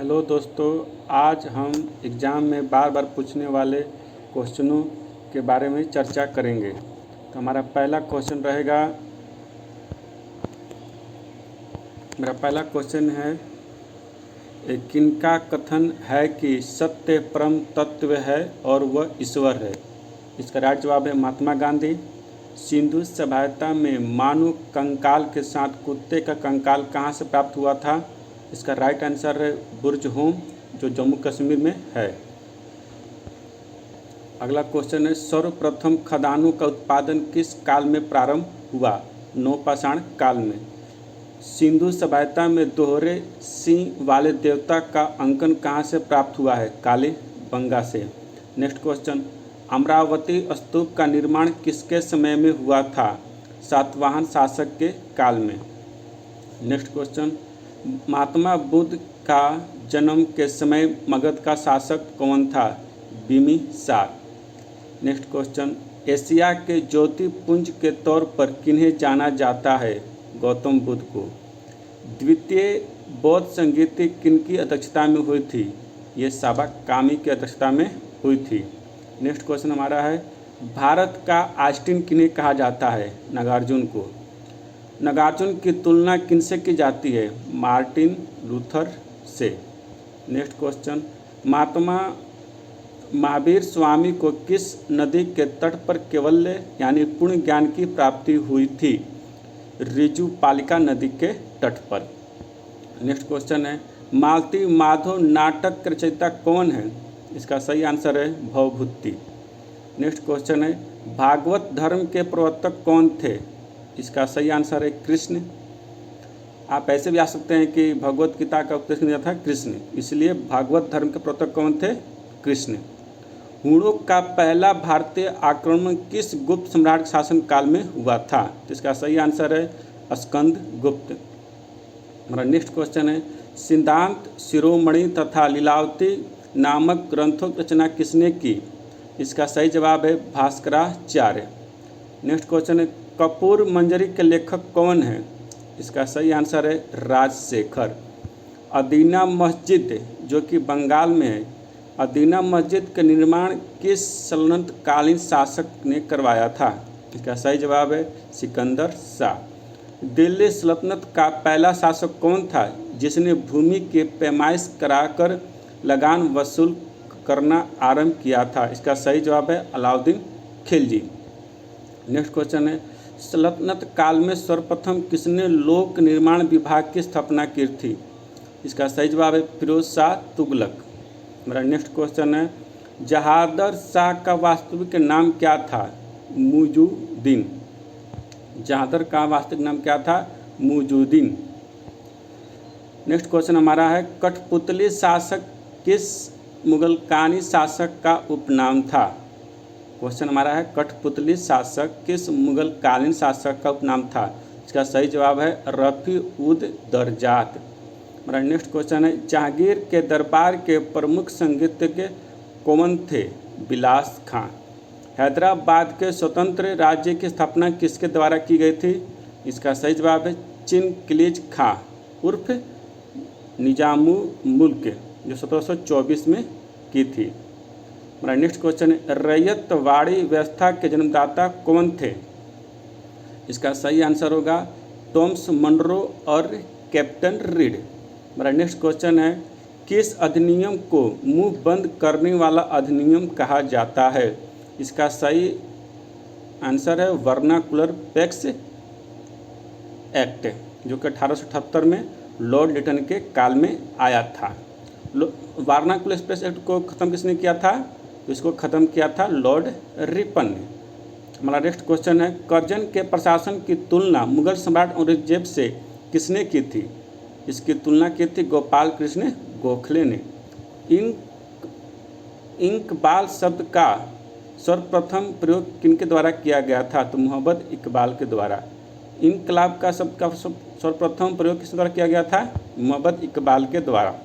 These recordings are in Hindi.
हेलो दोस्तों, आज हम एग्ज़ाम में बार बार पूछने वाले क्वेश्चनों के बारे में चर्चा करेंगे। तो हमारा पहला क्वेश्चन रहेगा, मेरा पहला क्वेश्चन है, किनका कथन है कि सत्य परम तत्व है और वह ईश्वर है? इसका राइट जवाब है महात्मा गांधी। सिंधु सभ्यता में मानव कंकाल के साथ कुत्ते का कंकाल कहाँ से प्राप्त हुआ था? इसका राइट आंसर है बुर्ज होम, जो जम्मू कश्मीर में है। अगला क्वेश्चन है, सर्वप्रथम खदानों का उत्पादन किस काल में प्रारंभ हुआ? नवपाषाण काल में। सिंधु सभ्यता में दोहरे सिंह वाले देवता का अंकन कहाँ से प्राप्त हुआ है? कालीबंगा से। नेक्स्ट क्वेश्चन, अमरावती स्तूप का निर्माण किसके समय में हुआ था? सातवाहन शासक के काल में। नेक्स्ट क्वेश्चन, महात्मा बुद्ध का जन्म के समय मगध का शासक कौन था? बिम्बिसार। नेक्स्ट क्वेश्चन, एशिया के ज्योतिपुंज के तौर पर किन्हें जाना जाता है? गौतम बुद्ध को। द्वितीय बौद्ध संगीति किनकी अध्यक्षता में हुई थी? ये साबा कामी की अध्यक्षता में हुई थी। नेक्स्ट क्वेश्चन हमारा है, भारत का आइंस्टीन किन्हें कहा जाता है? नागार्जुन को। नागार्जुन की तुलना किनसे की जाती है? मार्टिन लूथर से। नेक्स्ट क्वेश्चन, महात्मा महावीर स्वामी को किस नदी के तट पर कैवल्य यानी पूर्ण ज्ञान की प्राप्ति हुई थी? ऋजुपालिका नदी के तट पर। नेक्स्ट क्वेश्चन है, मालती माधव नाटक के रचयिता कौन है? इसका सही आंसर है भवभूति। नेक्स्ट क्वेश्चन है, भागवत धर्म के प्रवर्तक कौन थे? इसका सही आंसर है कृष्ण। आप ऐसे भी आ सकते हैं कि भगवत गीता का उपदेश दिया था कृष्ण, इसलिए भागवत धर्म के प्रवर्तक कौन थे? कृष्ण। हुणों का पहला भारतीय आक्रमण किस गुप्त सम्राट के शासन काल में हुआ था? इसका सही आंसर है स्कंद गुप्त। हमारा नेक्स्ट क्वेश्चन है, सिद्धांत शिरोमणि तथा लीलावती नामक ग्रंथों की रचना किसने की? इसका सही जवाब है भास्कराचार्य। नेक्स्ट क्वेश्चन है, कपूर मंजरी के लेखक कौन है? इसका सही आंसर है राजशेखर। अदीना मस्जिद जो कि बंगाल में है, अदीना मस्जिद का निर्माण किस सल्तनतकालीन शासक ने करवाया था? इसका सही जवाब है सिकंदर शाह। दिल्ली सल्तनत का पहला शासक कौन था जिसने भूमि की पैमाइश कराकर लगान वसूल करना आरंभ किया था? इसका सही जवाब है अलाउद्दीन खिलजी। नेक्स्ट क्वेश्चन है, सल्तनत काल में सर्वप्रथम किसने लोक निर्माण विभाग की स्थापना की थी? इसका सही जवाब है फिरोज शाह तुगलक। मेरा नेक्स्ट क्वेश्चन है, जहादर शाह का वास्तविक नाम क्या था? मुइजुद्दीन। जहादर का वास्तविक नाम क्या था? मुइजुद्दीन। नेक्स्ट क्वेश्चन हमारा है, कठपुतली शासक किस मुगलकानी शासक का उपनाम था? क्वेश्चन हमारा है, कठपुतली शासक किस मुगलकालीन शासक का उपनाम था? इसका सही जवाब है रफ़ी उद दरजात। हमारा नेक्स्ट क्वेश्चन है, जहांगीर के दरबार के प्रमुख संगीतज्ञ कौन थे? बिलास खां। हैदराबाद के स्वतंत्र राज्य की स्थापना किसके द्वारा की गई थी? इसका सही जवाब है चिनकिलीज खां उर्फ निजामुल मुल्क, जो 1724 में की थी। हमारा नेक्स्ट क्वेश्चन है, रैयतवाड़ी व्यवस्था के जन्मदाता कौन थे? इसका सही आंसर होगा टॉमस मनरो और कैप्टन रीड। हमारा नेक्स्ट क्वेश्चन है, किस अधिनियम को मुंह बंद करने वाला अधिनियम कहा जाता है? इसका सही आंसर है वर्नाकुलर पैक्स एक्ट, जो कि 1878 में लॉर्ड लिटन के काल में आया था। वर्नाकुलर पैक्स एक्ट को ख़त्म किसने किया था? इसको ख़त्म किया था लॉर्ड रिपन ने। हमारा नेक्स्ट क्वेश्चन है, करजन के प्रशासन की तुलना मुगल सम्राट औरंगजेब से किसने की थी? इसकी तुलना की थी गोपाल कृष्ण गोखले ने। इकबाल शब्द का सर्वप्रथम प्रयोग किनके द्वारा किया गया था? तो मोहम्मद इकबाल के द्वारा। इनकलाब का शब्द का सर्वप्रथम प्रयोग किस द्वारा किया गया था? मोहम्मद इकबाल के द्वारा।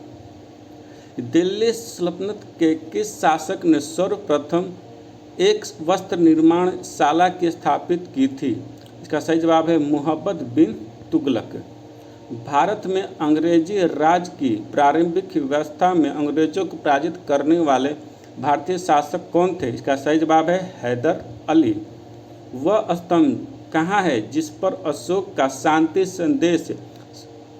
दिल्ली सल्तनत के किस शासक ने सर्वप्रथम एक वस्त्र निर्माणशाला की स्थापित की थी? इसका सही जवाब है मोहम्मद बिन तुगलक। भारत में अंग्रेजी राज की प्रारंभिक व्यवस्था में अंग्रेजों को पराजित करने वाले भारतीय शासक कौन थे? इसका सही जवाब है हैदर अली। वह स्तंभ कहाँ है जिस पर अशोक का शांति संदेश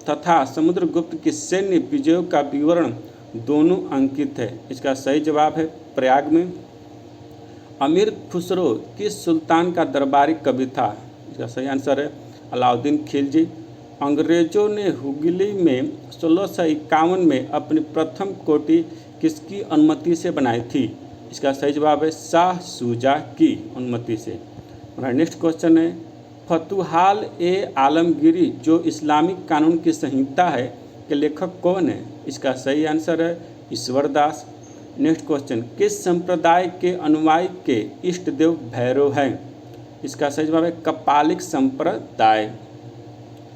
तथा समुद्रगुप्त की सैन्य विजयों का विवरण दोनों अंकित है? इसका सही जवाब है प्रयाग में। अमीर खुसरो किस सुल्तान का दरबारी कवि था? इसका सही आंसर है अलाउद्दीन खिलजी। अंग्रेजों ने हुगली में 1651 में अपनी प्रथम कोठी किसकी अनुमति से बनाई थी? इसका सही जवाब है शाह शुजा की अनुमति से। हमारा नेक्स्ट क्वेश्चन है फतुहाल ए आलमगीरी जो इस्लामिक कानून की संहिता है के लेखक कौन है? इसका सही आंसर है ईश्वर दास। नेक्स्ट क्वेश्चन किस संप्रदाय के अनुयायी के इष्ट देव भैरव हैं? इसका सही जवाब है कपालिक संप्रदाय।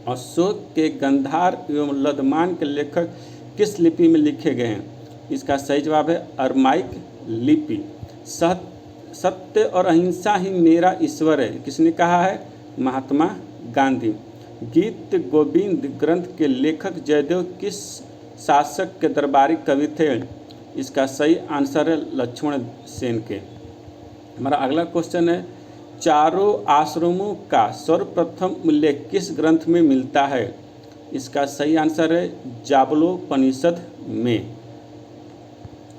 अशोक के गंधार एवं लदमान के लेखक किस लिपि में लिखे गए हैं? इसका सही जवाब है अरमाइक लिपि। सत्य और अहिंसा ही मेरा ईश्वर है किसने कहा है? महात्मा गांधी। गीत गोविंद ग्रंथ के लेखक जयदेव किस शासक के दरबारी कवि थे? इसका सही आंसर है लक्ष्मण सेन के। हमारा अगला क्वेश्चन है चारों आश्रमों का सर्वप्रथम उल्लेख किस ग्रंथ में मिलता है? इसका सही आंसर है जाबलोपनिषद में।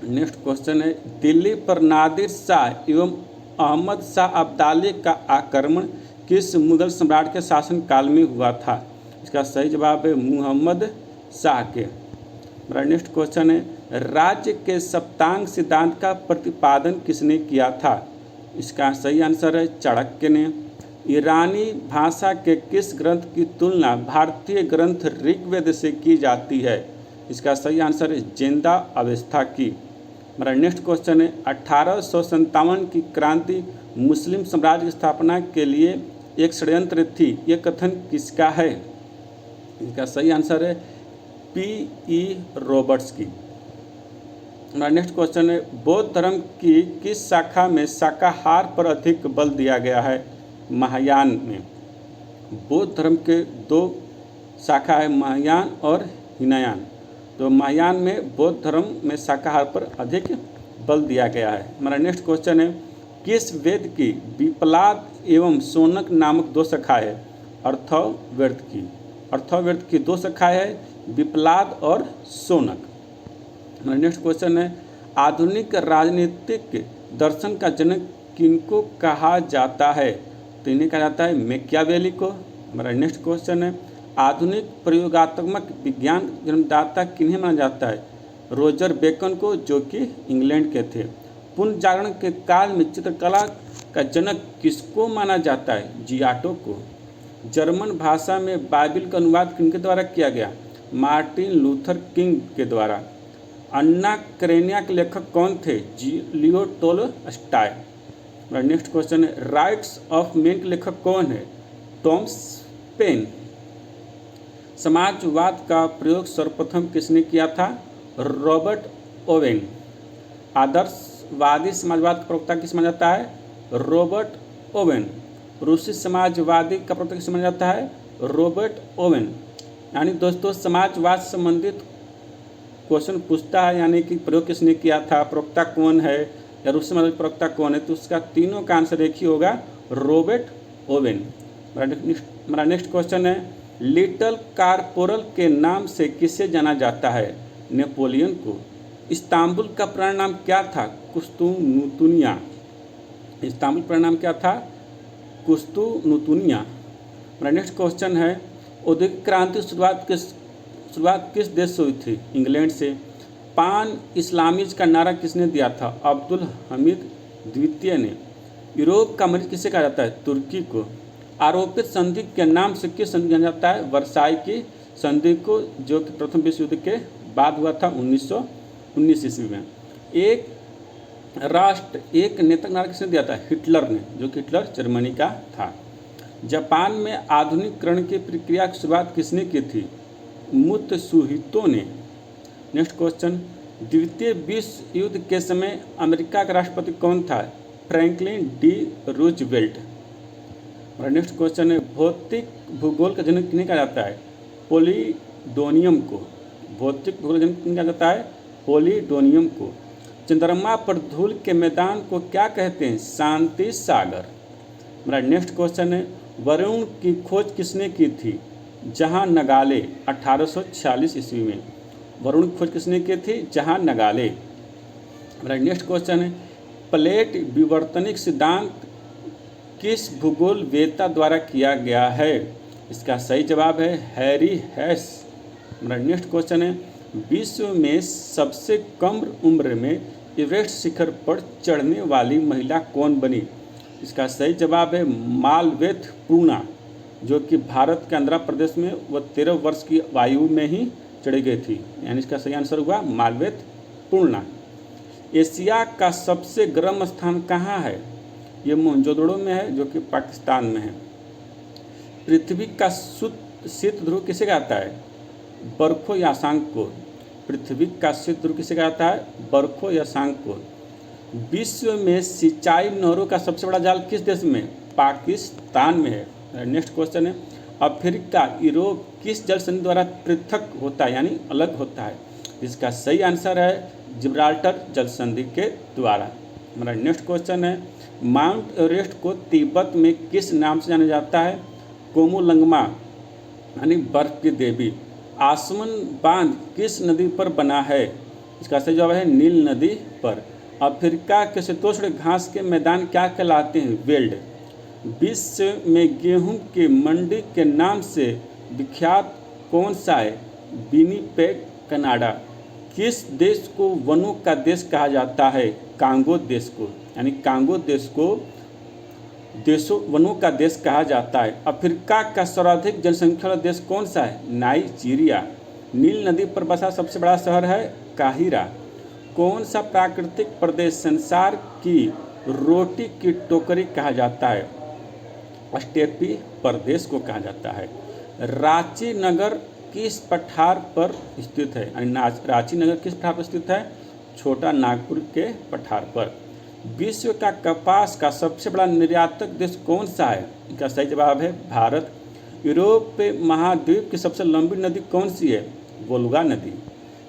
नेक्स्ट क्वेश्चन है दिल्ली पर नादिर शाह एवं अहमद शाह अब्दाली का आक्रमण किस मुगल सम्राट के शासनकाल में हुआ था? इसका सही जवाब है मुहम्मद शाह के। हमारा नेक्स्ट क्वेश्चन है राज्य के सप्तांग सिद्धांत का प्रतिपादन किसने किया था? इसका सही आंसर है चाणक्य ने। ईरानी भाषा के किस ग्रंथ की तुलना भारतीय ग्रंथ ऋग्वेद से की जाती है? इसका सही आंसर है जिंदा अवस्था की। हमारा नेक्स्ट क्वेश्चन है 1857 की क्रांति मुस्लिम साम्राज्य की स्थापना के लिए एक षड्यंत्र थी, यह कथन किसका है? इसका सही आंसर है P.E. रॉबर्ट्स की। हमारा नेक्स्ट क्वेश्चन है बौद्ध धर्म की किस शाखा में शाकाहार पर अधिक बल दिया गया है? महायान में। बौद्ध धर्म के दो शाखा है महायान और हीनयान। तो महायान में बौद्ध धर्म में शाकाहार पर अधिक बल दिया गया है। हमारा नेक्स्ट क्वेश्चन है किस वेद की विप्लाद एवं शौनक नामक दो शाखाएं है? अर्थवेद की। अर्थवेद की दो शाखाएं है विप्लाद और शौनक। हमारा नेक्स्ट क्वेश्चन है आधुनिक राजनीतिक दर्शन का जनक किनको कहा जाता है? तो इन्हें कहा जाता है मैकियावेली को। हमारा नेक्स्ट क्वेश्चन है आधुनिक प्रयोगात्मक विज्ञान जन्मदाता किन्हें माना जाता है? रोजर बेकन को जो कि इंग्लैंड के थे। पुनर्जागरण के काल में चित्रकला का जनक किसको माना जाता है? जियाटो को। जर्मन भाषा में बाइबिल का अनुवाद किनके द्वारा किया गया? मार्टिन लूथर किंग के द्वारा। अन्ना करेनिया के लेखक कौन थे? Leo Tolstoy. हमारा नेक्स्ट क्वेश्चन है राइट्स ऑफ मैन के लेखक कौन है? Thomas Paine. समाजवाद का प्रयोग सर्वप्रथम किसने किया था? Robert Owen. आदर्शवादी समाजवाद का प्रवक्ता किस माना जाता है? Robert Owen. रूसी समाजवादी का प्रवक्ता किस माना जाता है? Robert Owen. यानी दोस्तों समाजवाद संबंधित क्वेश्चन पूछता है यानी कि प्रयोग किसने किया था, प्रवक्ता कौन है या रूसी समाजवादी प्रवक्ता कौन है, तो उसका तीनों का आंसर एक ही होगा रॉबर्ट ओवेन। हमारा नेक्स्ट क्वेश्चन है लिटल कारपोरल के नाम से किसे जाना जाता है? नेपोलियन को। इस्तांबुल का पूरा नाम क्या था? कुस्तुनुतुनिया। इस्तांबुल का नाम क्या था? कुस्तुनुतुनिया। हमारा नेक्स्ट क्वेश्चन है औद्योगिक क्रांति शुरुआत किस देश से हुई थी? इंग्लैंड से। पान इस्लामीज का नारा किसने दिया था? अब्दुल हमीद द्वितीय ने। यूरोप का मरीज किसे कहा जाता है? तुर्की को। आरोपित संधि के नाम से किस संधि जाना जाता है? वर्साई की संधि को, जो कि प्रथम विश्व युद्ध के बाद हुआ था 1919 ईस्वी में। एक राष्ट्र एक नेता नारा किसने दिया था? हिटलर ने, जो कि हिटलर जर्मनी का था। जापान में आधुनिकीकरण की प्रक्रिया की शुरुआत किसने की थी? मुत्सुहितो ने। नेक्स्ट क्वेश्चन द्वितीय विश्व युद्ध के समय अमेरिका का राष्ट्रपति कौन था? Franklin D Roosevelt. और नेक्स्ट क्वेश्चन है भौतिक भूगोल का जनक किन्हें कहा जाता है? पोलिडोनियम को। भौतिक भूगोल कहा जाता है पोलिडोनियम को। चंद्रमा पर धूल के मैदान को क्या कहते हैं? शांति सागर। मेरा नेक्स्ट क्वेश्चन है, वरुण की खोज किसने की थी? जहां नगाले 1846 ईस्वी में। वरुण की खोज किसने की थी? जहां नगाले। मेरा नेक्स्ट क्वेश्चन है, प्लेट विवर्तनिक सिद्धांत किस भूगोलवेत्ता द्वारा किया गया है? इसका सही जवाब है हैरी हेस। मेरा नेक्स्ट क्वेश्चन है, विश्व में सबसे कम उम्र में एवरेस्ट शिखर पर चढ़ने वाली महिला कौन बनी? इसका सही जवाब है मालवेथ पूर्णा, जो कि भारत के आंध्र प्रदेश में वह 13 वर्ष की आयु में ही चढ़ी गई थी। यानी इसका सही आंसर हुआ मालवेथ पूर्णा। एशिया का सबसे गर्म स्थान कहाँ है? ये मोहनजोदड़ो में है, जो कि पाकिस्तान में है। पृथ्वी का शीत ध्रुव किसे कहता है? बर्फो याशांक को। पृथ्वी का शीत ध्रुव किसे कहता है? बर्फो याशांक को। विश्व में सिंचाई नहरों का सबसे बड़ा जाल किस देश में? पाकिस्तान में है। नेक्स्ट क्वेश्चन है, अफ्रीका यूरोप किस जल संधि द्वारा पृथक होता है, यानी अलग होता है? इसका सही आंसर है जिब्राल्टर जल संधि के द्वारा। हमारा नेक्स्ट क्वेश्चन है, माउंट एवरेस्ट को तिब्बत में किस नाम से जाना जाता है? कोमोलंगमा, यानी बर्फ की देवी। आसवन बांध किस नदी पर बना है? इसका सही जवाब है नील नदी पर। अफ्रीका के शीतोष्ण घास के मैदान क्या कहलाते हैं? वेल्ड। विश्व में गेहूं की मंडी के नाम से विख्यात कौन सा है? Winnipeg, Canada. किस देश को वनों का देश कहा जाता है? कांगो देश को, यानी कांगो देश को वनों का देश कहा जाता है। अफ्रीका का सर्वाधिक जनसंख्या वाला देश कौन सा है? नाइजीरिया। नील नदी पर बसा सबसे बड़ा शहर है काहिरा। कौन सा प्राकृतिक प्रदेश संसार की रोटी की टोकरी कहा जाता है? स्टेपी प्रदेश को कहा जाता है। रांची नगर किस पठार पर स्थित है? रांची नगर किस पठार पर स्थित है? छोटा नागपुर के पठार पर। विश्व का कपास का सबसे बड़ा निर्यातक देश कौन सा है? इसका सही जवाब है भारत। यूरोप महाद्वीप की सबसे लंबी नदी कौन सी है? वोल्गा नदी।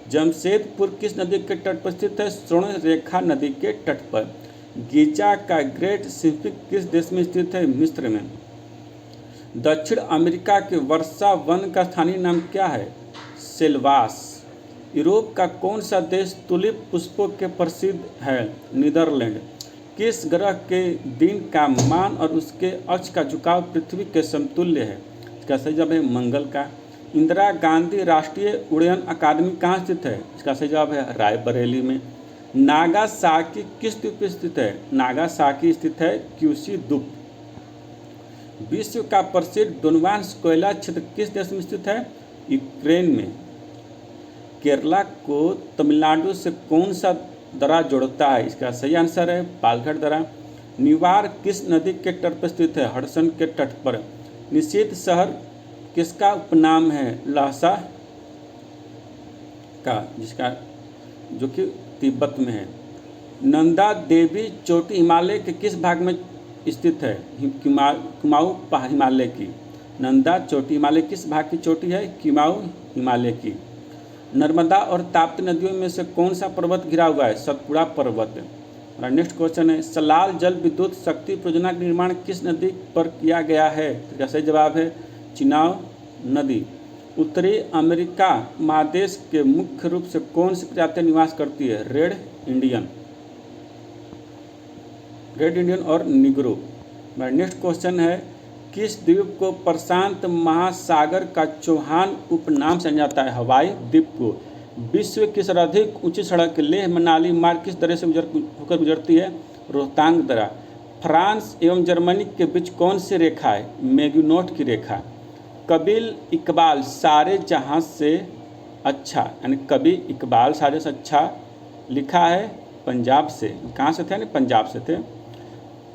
जमशेदपुर किस नदी के तट पर स्थित है? स्वर्ण रेखा नदी के तट पर। गीजा का ग्रेट सिम्फिक किस देश में स्थित है? मिस्र में। दक्षिण अमेरिका के वर्षा वन का स्थानीय नाम क्या है? सेल्वास। यूरोप का कौन सा देश तुलिप पुष्पों के प्रसिद्ध है? नीदरलैंड। किस ग्रह के दिन का मान और उसके अक्ष का झुकाव पृथ्वी के समतुल्य है? इसका सही जवाब है मंगल का। इंदिरा गांधी राष्ट्रीय उड्डयन अकादमी कहाँ स्थित है? इसका सही जवाब है रायबरेली में। नागासाकी किस द्वीप पर स्थित है? नागासाकी स्थित है क्यूशी द्वीप। विश्व का प्रसिद्ध डोनवान कोयला क्षेत्र किस देश में स्थित है? यूक्रेन में। केरला को तमिलनाडु से कौन सा दर्रा जोड़ता है? इसका सही आंसर है पालघर दर्रा। न्यूयॉर्क किस नदी के तट पर स्थित है? हडसन के तट पर। निषिद्ध शहर किसका उपनाम है? लहसा का, जिसका जो कि तिब्बत में है। नंदा देवी चोटी हिमालय के किस भाग में स्थित है? कुमाऊं हिमालय की। नंदा चोटी हिमालय किस भाग की चोटी है? कुमाऊं हिमालय की। नर्मदा और ताप्ती नदियों में से कौन सा पर्वत घिरा हुआ है? सतपुड़ा पर्वत। और नेक्स्ट क्वेश्चन है, सलाल जल विद्युत शक्ति परियोजना का निर्माण किस नदी पर किया गया है? इसका सही जवाब है चिनाब नदी। उत्तरी अमेरिका महादेश के मुख्य रूप से कौन सी प्रजातियां निवास करती है? रेड इंडियन और निग्रो। नेक्स्ट क्वेश्चन है, किस द्वीप को प्रशांत महासागर का चौहान उपनाम से जाना जाता है? हवाई द्वीप को। विश्व की सर्वाधिक ऊंची सड़क लेह मनाली मार्ग किस दर्रे से होकर गुजरती है? रोहतांग दर्रा। फ्रांस एवं जर्मनी के बीच कौन सी रेखा है? मैगिनोट की रेखा। कबील इकबाल सारे जहां से अच्छा, यानी कवि इकबाल सारे से अच्छा लिखा है पंजाब से। कहाँ से थे? यानी पंजाब से थे।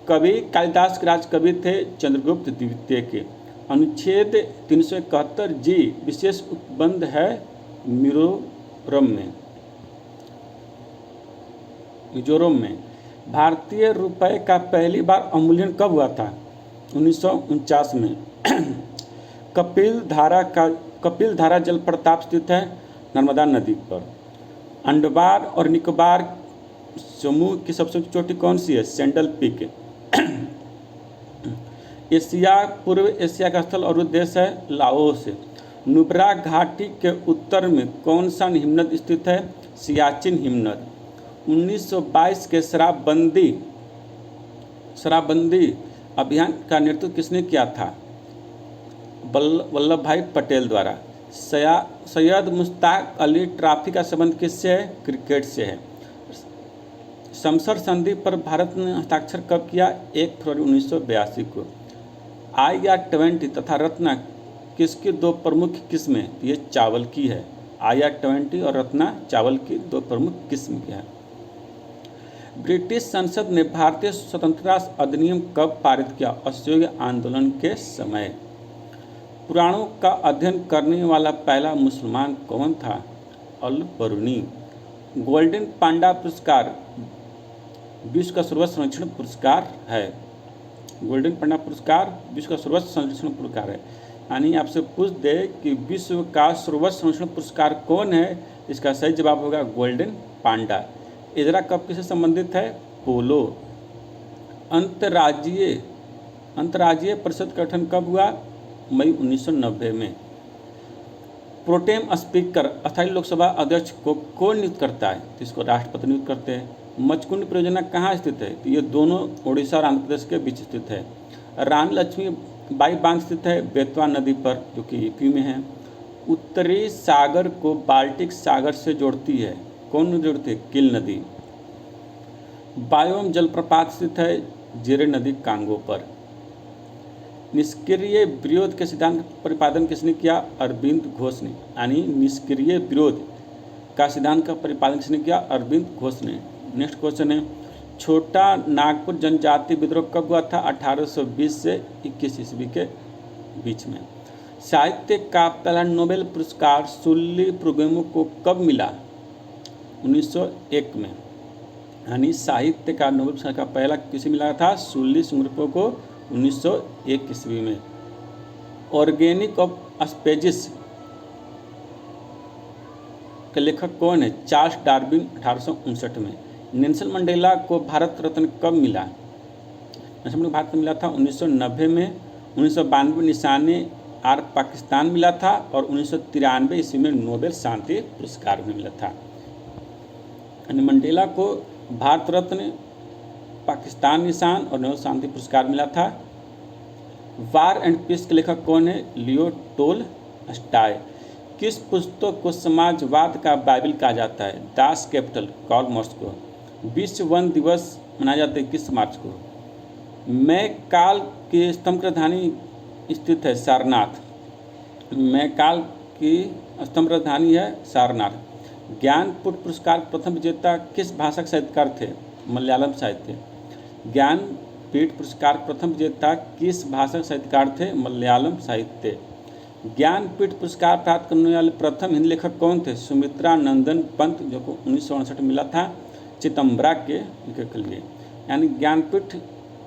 कवि कालिदास के राज कवि थे चंद्रगुप्त द्वितीय के। अनुच्छेद 371 जी विशेष उपबंध है मिजोरम में। भारतीय रुपये का पहली बार अवमूल्यन कब हुआ था? 1949 में। कपिल धारा जल प्रपात स्थित है नर्मदा नदी पर। अंडमान और निकोबार समूह की सबसे ऊंची चोटी कौन सी है? Sandal peak. एशिया पूर्व एशिया का स्थल और देश है लाओस। नुब्रा घाटी के उत्तर में कौन सा हिमनद स्थित है? सियाचिन हिमनद। 1922 के शराबबंदी अभियान का नेतृत्व किसने किया था? वल्लभ भाई पटेल द्वारा। सैयद मुश्ताक अली ट्रॉफी का संबंध किससे है? क्रिकेट से है। शमसर संधि पर भारत ने हस्ताक्षर कब किया? 1 फरवरी 1982 को। IR-20 तथा रत्ना किसकी दो प्रमुख किस्में? ये चावल की है। IR-20 और रत्ना चावल की दो प्रमुख किस्म की है। ब्रिटिश संसद ने भारतीय स्वतंत्रता अधिनियम कब पारित किया? असहयोग आंदोलन के समय। पुराणों का अध्ययन करने वाला पहला मुसलमान कौन था? अल-बरूनी। गोल्डन पांडा पुरस्कार विश्व का सर्वोच्च संरक्षण पुरस्कार है। गोल्डन पांडा पुरस्कार विश्व का सर्वोच्च संरक्षण पुरस्कार है। यानी आपसे पूछ दे कि विश्व का सर्वोच्च संरक्षण पुरस्कार कौन है, इसका सही जवाब होगा गोल्डन पांडा। एजरा कप किससे संबंधित है? पोलो। अंतर्राज्यीय परिषद का गठन कब हुआ? मई 1990 में। प्रोटेम स्पीकर अस्थायी लोकसभा अध्यक्ष को कौन नियुक्त करता है? तो इसको राष्ट्रपति नियुक्त करते हैं। मचकुंड परियोजना कहाँ स्थित है? तो ये दोनों उड़ीसा और आंध्र प्रदेश के बीच स्थित है। रानी लक्ष्मीबाई बांध स्थित है बेतवा नदी पर, जो कि यूपी में है। उत्तरी सागर को बाल्टिक सागर से जोड़ती है। कौन नदी जोड़ती है? किल नदी। बायोम जलप्रपात स्थित है जीरे नदी कांगो पर। निष्क्रिय विरोध के सिद्धांत का प्रतिपादन किसने किया? अरविंद घोष ने। यानी निष्क्रिय विरोध का सिद्धांत का प्रतिपादन किसने किया? अरविंद घोष ने। नेक्स्ट क्वेश्चन है, छोटा नागपुर जनजाति विद्रोह कब हुआ था? 1820 से 21 ईस्वी के बीच में। साहित्य का पहला नोबेल पुरस्कार सुल्ली प्रोगेमो को कब मिला? 1901 में। यानी साहित्य का नोबेल पुरस्कार का पहला किसे मिला था? सुल्ली सुंगरपो को 1901 ईस्वी में। ऑर्गेनिक ऑफ स्पीशीज के लेखक कौन है? चार्ल्स डार्विन 1859 में। नेल्सन मंडेला को भारत रत्न कब मिला? नेल्सन मंडेला भारत में मिला था 1990 में। 1992 में निशाने आर पाकिस्तान मिला था और 1993 ईस्वी में नोबेल शांति पुरस्कार भी मिला था। यानी मंडेला को भारत रत्न, पाकिस्तान निशान और नोबेल शांति पुरस्कार मिला था। वार एंड पीस के लेखक कौन है? लियो टोलस्टॉय। किस पुस्तक को समाजवाद का बाइबल कहा जाता है? दास कैपिटल कार्ल मार्क्स को। विश्व वन दिवस मनाया जाता है किस मार्च को? मैकाल की स्तंभ राजधानी स्थित है सारनाथ। मैकाल की स्तंभ राजधानी है सारनाथ। ज्ञानपीठ पुरस्कार प्रथम विजेता किस भाषा के साहित्यकार थे? मलयालम साहित्य। ज्ञानपीठ पुरस्कार प्रथम विजेता किस भाषा के साहित्यकार थे? मलयालम साहित्य। ज्ञानपीठ पुरस्कार प्राप्त करने वाले प्रथम हिंदी लेखक कौन थे? सुमित्रा नंदन पंत, जो को 1969 में मिला था चिदम्बरा के लेखक के लिए। यानी ज्ञानपीठ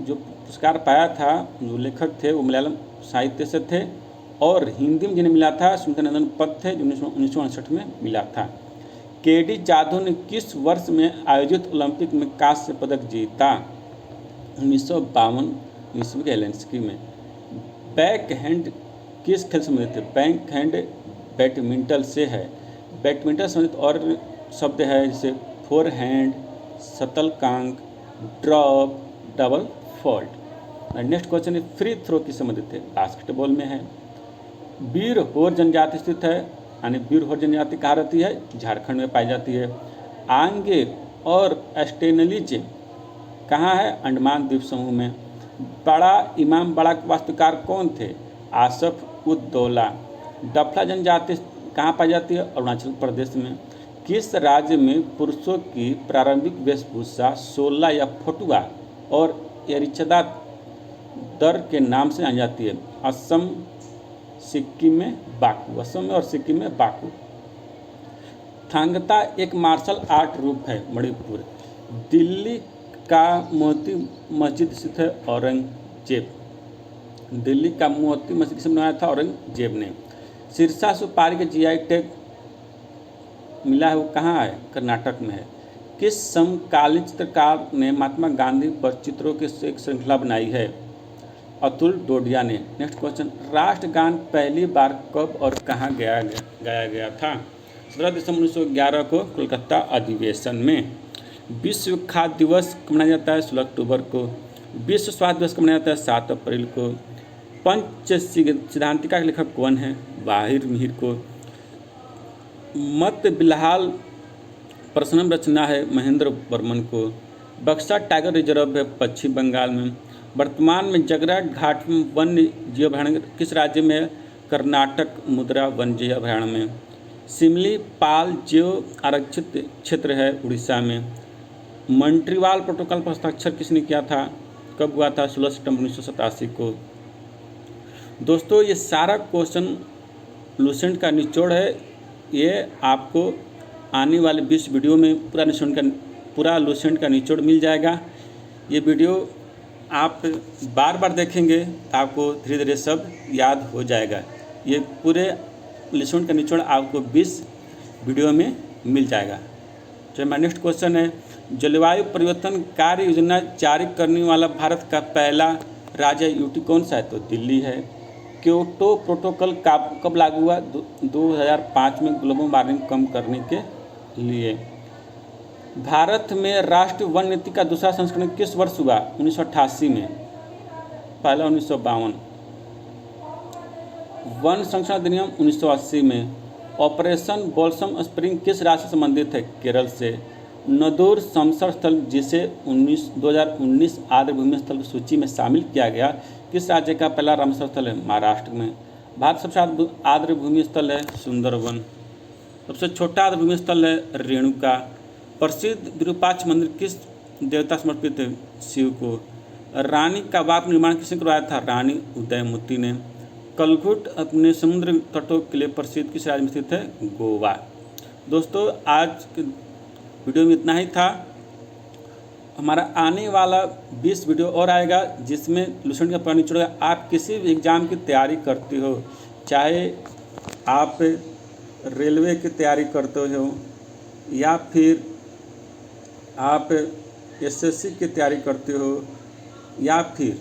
जो पुरस्कार पाया था, जो लेखक थे वो मलयालम साहित्य से थे, और हिंदी में जिन्हें मिला था सुमित्रा नंदन पंत थे, जो 1969 में मिला था। केडी जाधव ने किस वर्ष में आयोजित ओलंपिक में कांस्य पदक जीता? 1952 ईस्वी के हेलसिंकी में। बैक हैंड किस खेल से संबंधित है? बैक हैंड बैडमिंटन से है। बैडमिंटन संबंधित और शब्द है जैसे four hand, shuttlecock, drop, double fault. Next question है, फ्री थ्रो किस संबंधित है? बास्केटबॉल में है। बीर होर जनजाति स्थित है, यानी बीर होर जनजाति कहाँ रहती है? झारखंड में पाई जाती है। आंगे और एस्टेनलिज कहाँ है? अंडमान द्वीप समूह में। बड़ा इमाम बाड़ा के वास्तुकार कौन थे? आसफ उद-दौला। डफला जनजाति कहाँ पाई जाती है? अरुणाचल प्रदेश में। किस राज्य में पुरुषों की प्रारंभिक वेशभूषा सोला या फटुआ और एरिचदा दर के नाम से जानी जाती है? असम, सिक्किम में बाकू। असम में और सिक्किम में बाकू। थांगता एक मार्शल आर्ट रूप है मणिपुर। दिल्ली का मोती मस्जिद स्थित है औरंगजेब। दिल्ली का मोती मस्जिद किसने बनाया था? औरंगजेब ने। सिरसा सुपारी के जीआई टैग मिला है वो कहाँ है? कर्नाटक में है। किस समकालीन चित्रकार ने महात्मा गांधी पर चित्रों की एक श्रृंखला बनाई है? अतुल डोडिया ने। नेक्स्ट क्वेश्चन, राष्ट्रगान पहली बार कब और कहाँ गाया गया था? 17 दिसंबर 1911 को कोलकाता अधिवेशन में। विश्व खाद्य दिवस कब मनाया जाता है? 16 अक्टूबर को। विश्व स्वास्थ्य दिवस कब मनाया जाता है? 7 अप्रैल को। पंच सिद्धांतिका के लेखक कौन है? बाहिर मिहिर को। मत बिलाल प्रसन्नम रचना है महेंद्र वर्मन को। बक्सा टाइगर रिजर्व है पश्चिम बंगाल में। वर्तमान में जगरा घाट वन्य जीव अभयारण्य किस राज्य में है? कर्नाटक मुद्रा वन्य जीव अभयारण्य में। सिमली पाल जैव आरक्षित क्षेत्र है उड़ीसा में। मॉन्ट्रियल प्रोटोकॉल पर हस्ताक्षर किसने किया था? कब हुआ था? 16 सितंबर 1987 को। दोस्तों ये सारा क्वेश्चन लूसेंट का निचोड़ है। ये आपको आने वाले 20 वीडियो में पूरा लूसेंट का निचोड़ मिल जाएगा। ये वीडियो आप बार बार देखेंगे तो आपको धीरे धीरे सब याद हो जाएगा। ये पूरे लूसेंट का निचोड़ आपको 20 वीडियो में मिल जाएगा। तो हमारा नेक्स्ट क्वेश्चन है, जलवायु परिवर्तन कार्य योजना जारी करने वाला भारत का पहला राज्य यूटी कौन सा है? तो दिल्ली है। क्योटो प्रोटोकॉल कब लागू हुआ? 2005 में ग्लोबल वार्मिंग कम करने के लिए। भारत में राष्ट्रीय वन नीति का दूसरा संस्करण किस वर्ष हुआ? 1988 में। पहला 1952। वन संरक्षण अधिनियम 1980 में। ऑपरेशन बॉल्सम स्प्रिंग किस राज्य से संबंधित है? केरल से। नदूर समसर स्थल जिसे 2019 आर्द्रभूमि स्थल की सूची में शामिल किया गया किस राज्य का पहला रामसर स्थल है? महाराष्ट्र में। भारत सबसे आर्द्रभूमि स्थल है सुंदरवन। सबसे छोटा आर्द्रभूमि स्थल है रेणुका। प्रसिद्ध विरूपाक्ष मंदिर किस देवता समर्पित है? शिव को। रानी का बाग निर्माण किसने करवाया था? रानी उदयमती ने। कलघुट अपने समुद्र तटों के लिए प्रसिद्ध किस राज्य में स्थित है? गोवा। दोस्तों आज के वीडियो में इतना ही था। हमारा आने वाला 20 वीडियो और आएगा जिसमें लूसेंट का पूरा निचोड़। आप किसी भी एग्ज़ाम की तैयारी करते हो, चाहे आप रेलवे की तैयारी करते हो या फिर आप एसएससी की तैयारी करते हो या फिर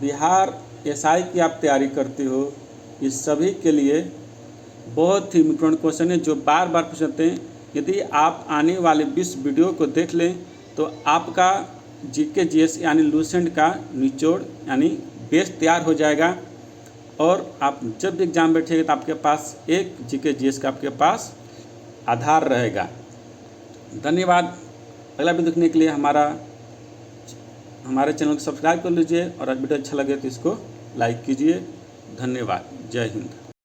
बिहार एसआई की आप तैयारी करते हो, इस सभी के लिए बहुत ही इम्पोर्टेंट क्वेश्चन है जो बार बार पूछते हैं। यदि आप आने वाले 20 वीडियो को देख लें तो आपका जीके जीएस यानी लूसेंट का निचोड़ यानी बेस तैयार हो जाएगा और आप जब भी एग्जाम बैठेंगे तो आपके पास एक जीके जीएस का आपके पास आधार रहेगा। धन्यवाद। अगला वीडियो देखने के लिए हमारे चैनल को सब्सक्राइब कर लीजिए और वीडियो अच्छा लगे तो इसको लाइक कीजिए। धन्यवाद। जय हिंद।